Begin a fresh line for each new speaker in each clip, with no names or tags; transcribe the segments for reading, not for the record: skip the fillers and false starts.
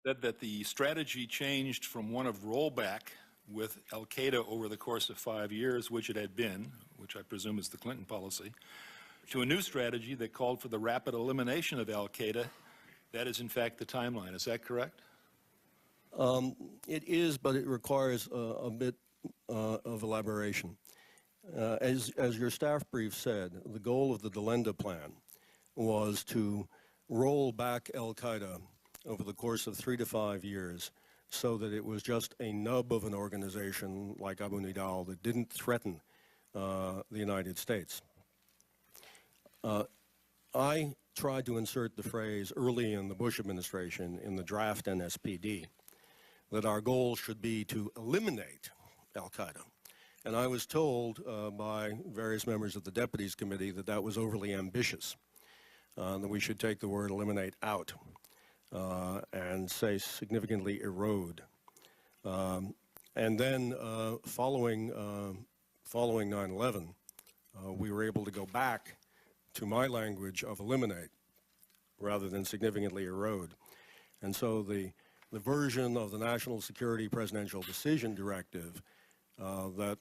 said that the strategy changed from one of rollback with al-Qaeda over the course of 5 years, which it had been, which I presume is the Clinton policy, to a new strategy that called for the rapid elimination of al-Qaeda. That is, in fact, the timeline. Is that correct?
It is, but it requires a bit of elaboration. As your staff brief said, the goal of the Delenda plan was to roll back al-Qaeda over the course of 3 to 5 years so that it was just a nub of an organization like Abu Nidal that didn't threaten the United States. I tried to insert the phrase early in the Bush administration in the draft NSPD that our goal should be to eliminate al-Qaeda. And I was told by various members of the Deputies Committee that that was overly ambitious, that we should take the word eliminate out and say significantly erode. And then following 9/11, we were able to go back to my language of eliminate rather than significantly erode. And so the version of the National Security Presidential Decision Directive that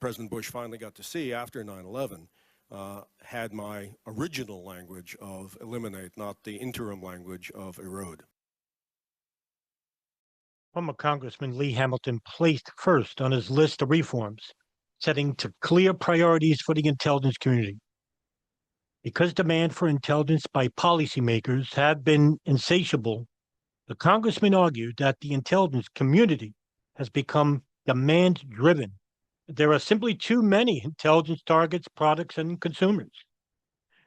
President Bush finally got to see after 9/11 had my original language of eliminate, not the interim language of erode.
Former Congressman Lee Hamilton placed first on his list of reforms, setting to clear priorities for the intelligence community. Because demand for intelligence by policymakers have been insatiable, the congressman argued that the intelligence community has become demand-driven. There are simply too many intelligence targets, products, and consumers.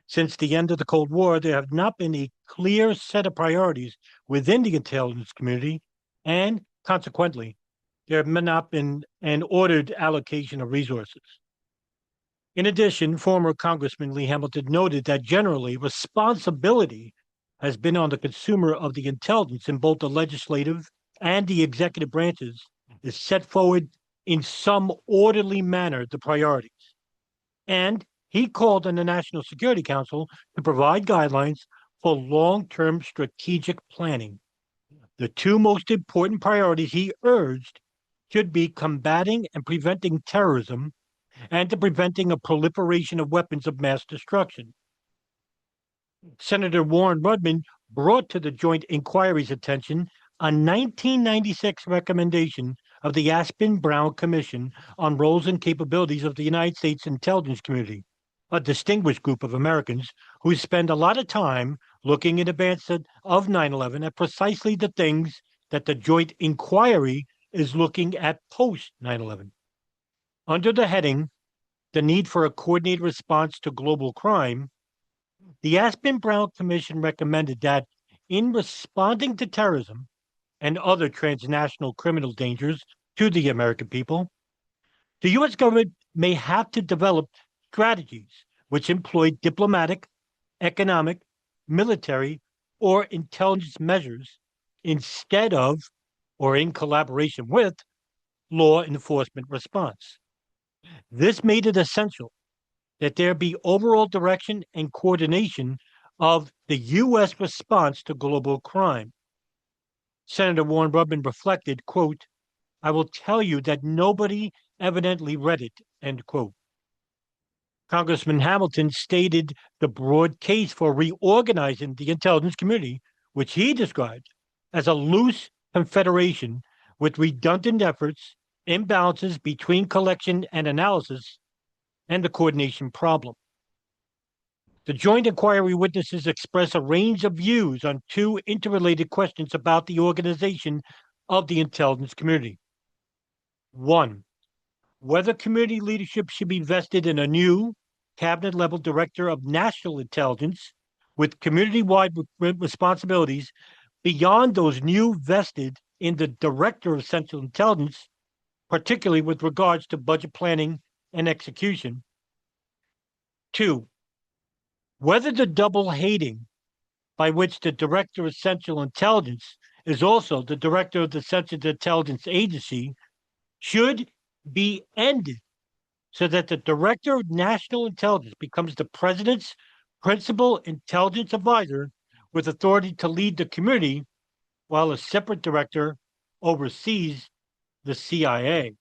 Since the end of the Cold War, there have not been a clear set of priorities within the intelligence community, and consequently, there have not been an ordered allocation of resources. In addition, former Congressman Lee Hamilton noted that generally responsibility has been on the consumer of the intelligence in both the legislative and the executive branches is set forward in some orderly manner the priorities. And he called on the National Security Council to provide guidelines for long-term strategic planning. The two most important priorities he urged should be combating and preventing terrorism and to preventing a proliferation of weapons of mass destruction. Senator Warren Rudman brought to the Joint Inquiry's attention a 1996 recommendation of the Aspen-Brown Commission on Roles and Capabilities of the United States Intelligence Community, a distinguished group of Americans who spend a lot of time looking in advance of 9/11 at precisely the things that the Joint Inquiry is looking at post 9/11. Under the heading, the need for a coordinated response to global crime, the Aspen-Brown Commission recommended that in responding to terrorism and other transnational criminal dangers to the American people, the U.S. government may have to develop strategies which employ diplomatic, economic, military, or intelligence measures instead of, or in collaboration with, law enforcement response. This made it essential that there be overall direction and coordination of the U.S. response to global crime. Senator Warren Rubin reflected, quote, "I will tell you that nobody evidently read it," end quote. Congressman Hamilton stated the broad case for reorganizing the intelligence community, which he described as a loose confederation with redundant efforts, imbalances between collection and analysis, and the coordination problem. The Joint Inquiry witnesses express a range of views on two interrelated questions about the organization of the intelligence community. One, whether community leadership should be vested in a new cabinet-level director of national intelligence with community-wide responsibilities beyond those new vested in the director of central intelligence, particularly with regards to budget planning and execution. Two, whether the double hating by which the director of central intelligence is also the director of the Central Intelligence Agency should be ended so that the director of national intelligence becomes the president's principal intelligence advisor with authority to lead the community while a separate director oversees the CIA.